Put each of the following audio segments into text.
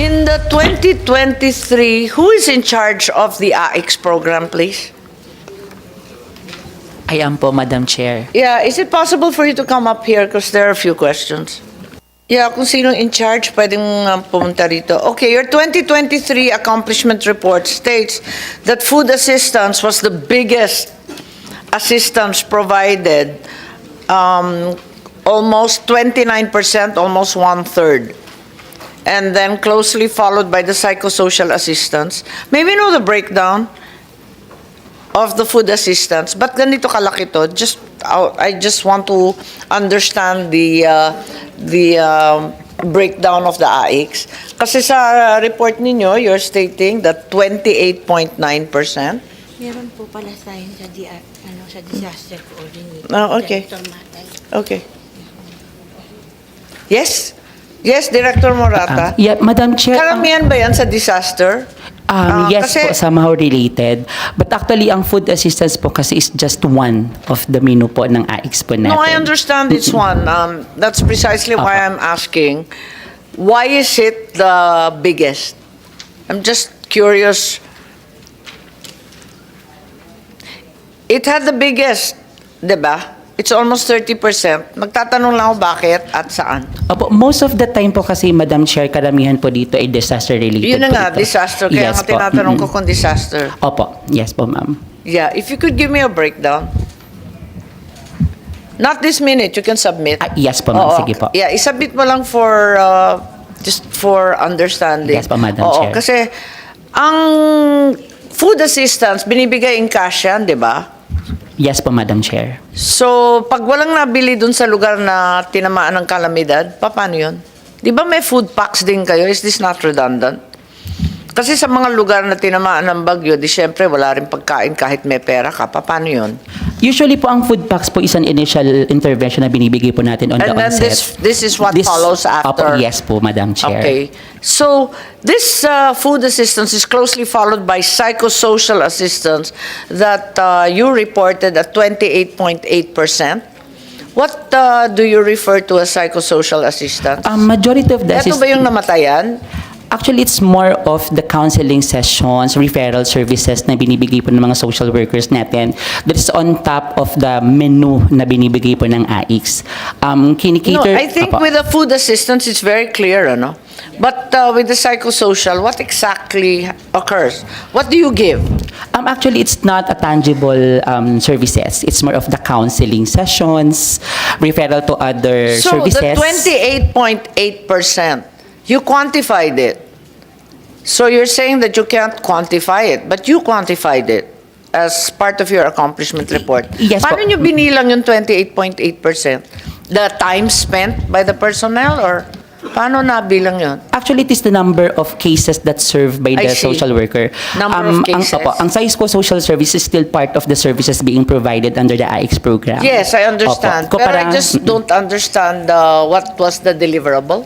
In the 2023, who is in charge of the AIX program, please? I am po, Madam Chair. Yeah, is it possible for you to come up here because there are a few questions? Yeah, kung sino in charge, pwedeng pumunta rito. Okay, your 2023 accomplishment report states that food assistance was the biggest assistance provided, almost 29%, almost one-third. And then closely followed by the psychosocial assistance. May we know the breakdown of the food assistance? But ganito kalaki to? I just want to understand the breakdown of the AIX. Kasi sa report ninyo, you're stating that 28.9%. Meron po pala tayo sa disaster coordinator. Oh, okay. Director Matay. Okay. Yes? Yes, Director Morata. Yeah, Madam Chair. Karamihan ba yan sa disaster? Yes kasi- po, somehow related. But actually, ang food assistance po kasi is just one of the menu po ng AIX po natin. No, I understand it's one. That's precisely why I'm asking. Why is it the biggest? I'm just curious. It had the biggest, di ba? It's almost 30%. Magtatanong lang ako bakit at saan. Opo, most of the time po kasi, Madam Chair, karamihan po dito ay disaster related Yun na po nga, ito. disaster. Kaya Yes nga po. tinatanong ko kung disaster. Opo, yes po, ma'am. Yeah, if you could give me a breakdown. Not this minute, you can submit. Yes po, ma'am. Oo, Sige po. Yeah, isubmit mo lang for, just for understanding. Yes po, Madam Oo, Chair. kasi ang food assistance, binibigay in cash yan, di ba? Yes po, Madam Chair. So, pag walang nabili dun sa lugar na tinamaan ng kalamidad, paano yun? Di ba may food packs din kayo? Is this not redundant? Kasi sa mga lugar na tinamaan ng bagyo, di syempre wala rin pagkain kahit may pera ka. Paano yun? Usually po, ang food packs po is an initial intervention na binibigay po natin on the And then onset. this is what follows after. Opo, yes po, Madam Chair. Okay. So, this food assistance is closely followed by psychosocial assistance that you reported at 28.8%. What do you refer to as psychosocial assistance? Majority of the Ito ba yung namatayan? Actually, it's more of the counseling sessions, referral services na binibigay po ng mga social workers natin. That is on top of the menu na binibigay po ng AIX. No, Kinikater, I think Opo. with the food assistance, it's very clear, ano? But with the psychosocial, what exactly occurs? What do you give? Actually, it's not a tangible services. It's more of the counseling sessions, referral to other So services. the 28.8%, you quantified it. So you're saying that you can't quantify it, but you quantified it as part of your accomplishment report. Yes po. Paano nyo binilang yung 28.8%? The time spent by the personnel or paano nabilang yun? Actually, it is the number of cases that served by I the see. social worker. Number of cases. Ang psycho social service is still part of the services being provided under the AIX program. Yes, I understand. Opo. Pero I just don't understand what was the deliverable.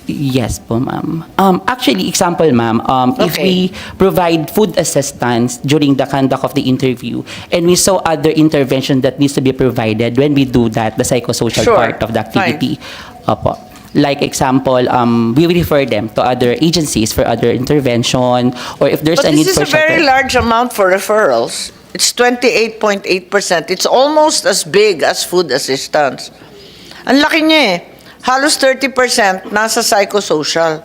Yes po, ma'am. Actually, example, ma'am, if Okay. we provide food assistance during the conduct of the interview and we saw other intervention that needs to be provided when we do that, the psychosocial Sure. part of the activity. Opo. Like example, we refer them to other agencies for other intervention or if there's But a need this is for a very shelter. large amount for referrals. It's 28.8%. It's almost as big as food assistance. Ang laki niya eh. Halos 30% nasa psychosocial.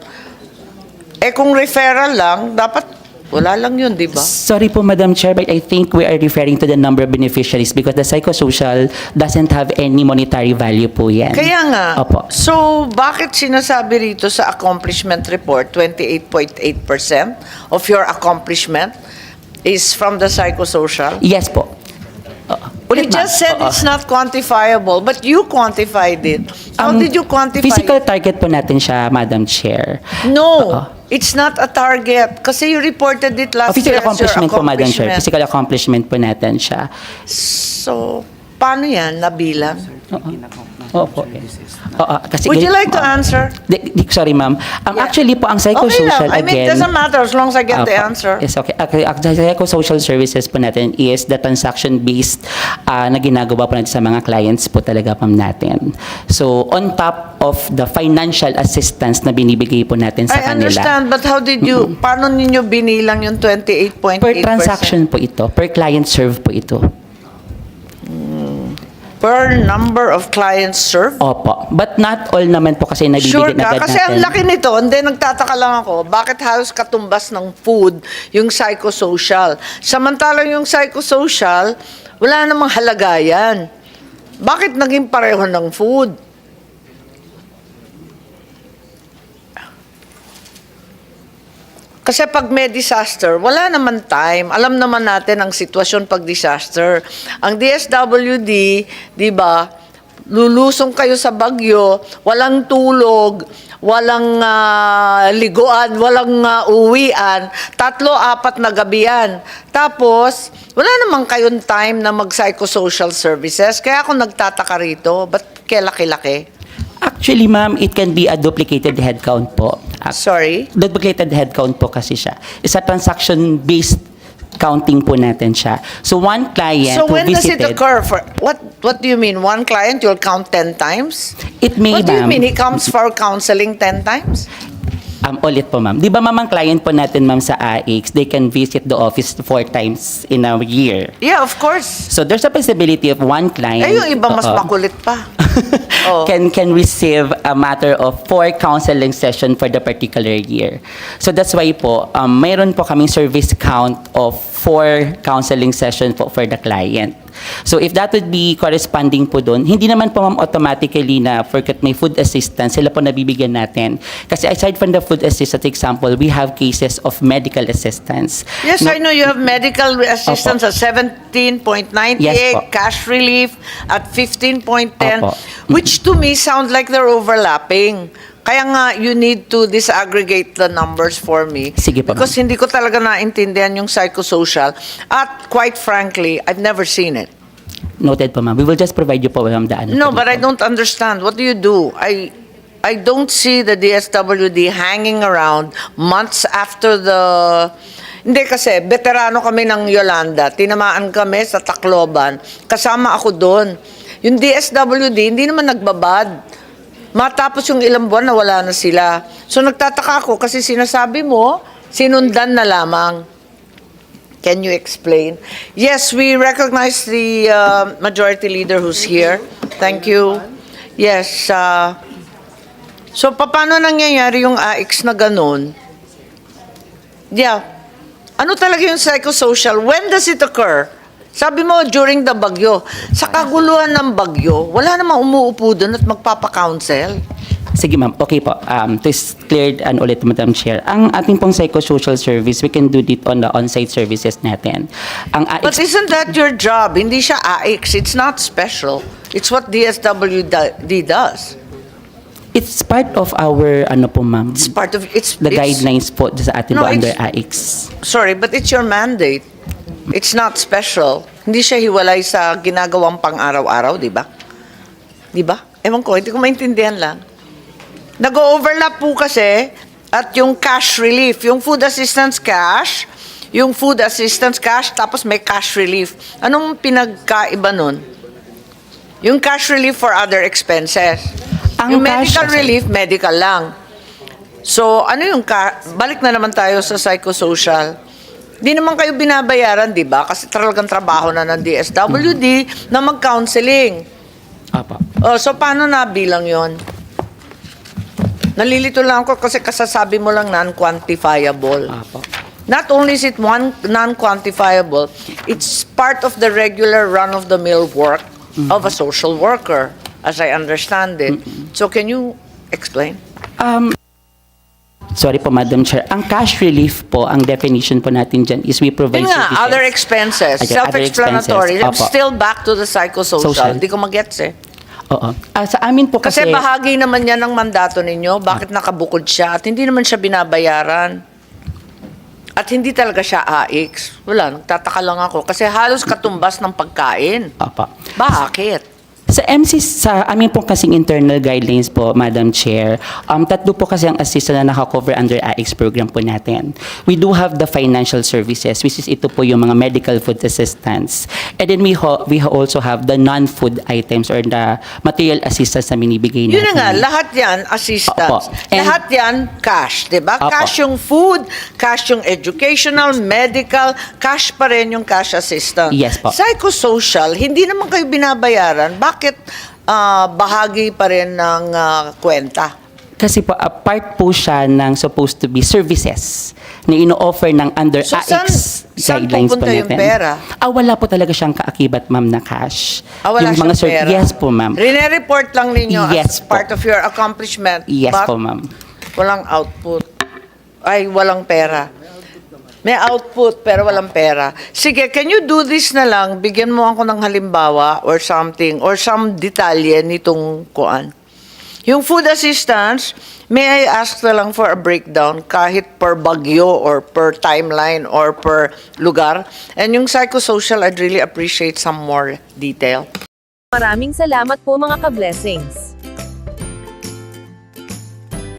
Eh kung referral lang, dapat wala lang yun, di ba? Sorry po, Madam Chair, but I think we are referring to the number of beneficiaries because the psychosocial doesn't have any monetary value po yan. Kaya nga. Opo. So, bakit sinasabi rito sa accomplishment report, 28.8% of your accomplishment is from the psychosocial? Yes po. You just said it's not quantifiable, but you quantified it. How did you quantify Physical it? target po natin siya, Madam Chair. No, it's not a target. Kasi you reported it last Physical year as your accomplishment po, Madam Chair. accomplishment. Physical accomplishment po natin siya. So, paano yan nabilang? Opo. Oo, kasi Would you ganito- like to answer? Sorry, ma'am. Yeah. Actually po, ang Okay psychosocial lang. I mean, it again... doesn't matter as long as I get the Opo. answer. Yes, okay. Ang psychosocial services po natin is the transaction-based na ginagawa po natin sa mga clients po talaga po natin. So, on top of the financial assistance na binibigay po natin sa I kanila. understand, but how did you, paano ninyo binilang yung 28.8%? Per transaction po ito. Per client serve po ito. Per number of clients served? Opo. But not all naman po kasi Sure nabibigyan ka? agad Kasi natin. ang laki nito, hindi, nagtataka lang ako, bakit halos katumbas ng food yung psychosocial? Samantalang yung psychosocial, wala namang halagayan. Bakit naging pareho ng food? Kasi pag may disaster, wala naman time. Alam naman natin ang sitwasyon pag disaster. Ang DSWD, di ba, lulusong kayo sa bagyo, walang tulog, walang liguan, walang uwian, 3-4 na gabihan. Tapos, wala naman kayong time na mag-psychosocial services. Kaya ako nagtataka rito, ba't laki-laki? Actually, ma'am, it can be a duplicated headcount po. Sorry? Duplicated headcount po kasi siya. It's a transaction-based counting po natin siya. So, one client So who when does it visited... occur? What do you mean? One client, you'll count 10 times? It may, What do you ma'am. mean? He comes for counseling 10 times? Ulit po, ma'am. Di ba, ma'am, ang client po natin, ma'am, sa AX, they can visit the office 4 times in a year. Yeah, of course. So, there's a possibility of one client... Eh, yung iba mas Oo. makulit pa. Oh. can receive a matter of 4 counseling session for the particular year. So that's why po, mayroon po kaming service count of 4 counseling session po for the client. So if that would be corresponding po doon, hindi naman po ma'am automatically na forget may food assistance, sila po nabibigyan natin. Kasi aside from the food assistance example, we have cases of medical assistance. Yes, No- I know you have medical assistance at 17.98, Yes po. cash relief at 15.10, Opo. which to me sound like they're overlapping. Kaya nga, you need to disaggregate the numbers for me. Sige po, Because hindi ko talaga naintindihan yung psychosocial. At quite frankly, I've never seen it. Noted po ma'am. We will just provide you po ma'am the ano No, po but I dito. don't understand. What do you do? I don't see the DSWD hanging around months after the... Hindi kasi, veterano kami ng Yolanda. Tinamaan kami sa Tacloban. Kasama ako doon. Yung DSWD, hindi naman nagbabad. Matapos yung ilang buwan na wala na sila. So nagtataka ako kasi sinasabi mo, sinundan na lamang. Can you explain? Yes, we recognize the majority leader who's here. Thank you. Yes. So, paano nangyayari yung AX na ganun? Yeah. Ano talaga yung psychosocial? When does it occur? Sabi mo, during the bagyo. Sa kaguluhan ng bagyo, wala namang umuupo doon at magpapa-counsel. Sige ma'am, okay po. To clear ulit, Madam Chair. Ang ating pong psychosocial service, we can do it on the on-site services natin. Ang But isn't that your job? Hindi siya AX. It's not special. It's what DSWD does. it's part of our, ano po ma'am, It's part of, it's... the it's- guidelines po sa atin No, po under it's- AX. Sorry, but it's your mandate. It's not special. Hindi siya hiwalay sa ginagawang pang-araw-araw, di ba? Di ba? Ewan ko, hindi ko maintindihan lang. Nag-overlap po kasi at yung cash relief, yung food assistance cash, tapos may cash relief. Anong pinagkaiba nun? Yung cash relief for other expenses. Ang Yung cash- medical relief, medical lang. So, ano yung balik na naman tayo sa psychosocial. Di naman kayo binabayaran, di ba? Kasi talagang trabaho na ng DSWD na mag-counseling. Apo. Oh, so paano nabilang yon? Nalilito lang ako kasi kasasabi mo lang non-quantifiable. Apo. Not only is it one non-quantifiable, it's part of the regular run-of-the-mill work of a social worker, as I understand it. So can you explain? Sorry po, Madam Chair. Ang cash relief po, ang definition po natin dyan is we provide Yun nga, services. other expenses, Okay, other self-explanatory. expenses. I'm Opo. still back to the psychosocial. Social. Hindi ko magets eh. Oo. Sa amin po Kasi kasi... bahagi naman yan ng mandato ninyo. Bakit nakabukod siya? At hindi naman siya binabayaran. At hindi talaga siya AX. Wala, nagtataka lang ako. Kasi halos katumbas ng pagkain. Opo. Bakit? Sa MC, sa amin po kasing internal guidelines po, Madam Chair, tatlo po kasi ang assistant na nakakover under AIX program po natin. We do have the financial services, which is ito po yung mga medical food assistance. And then we also have the non-food items or the material assistance na binibigay natin. Yun na nga, lahat yan, assistance. Opo. And- Lahat yan, cash, di ba? Opo. Cash yung food, cash yung educational, medical, cash pa rin yung cash assistance. Yes po. Psychosocial, hindi naman kayo binabayaran. Bakit bahagi pa rin ng kwenta? Kasi po, part po siya ng supposed to be services na ino-offer ng under So, AIX saan guidelines po pupunta yung natin. pera? Wala po talaga siyang kaakibat, ma'am, na cash. Wala Yung mga siyang pera? Yes po, ma'am. Rine-report lang ninyo Yes as po. part of your accomplishment. Yes but po, ma'am. walang output. Ay, walang pera. May output pero walang pera. Sige, can you do this na lang? Bigyan mo ako ng halimbawa or something or some detalye nitong kuan. Yung food assistance, may I ask na lang for a breakdown kahit per bagyo or per timeline or per lugar? And yung psychosocial, I'd really appreciate some more detail. Maraming salamat po mga ka-blessings.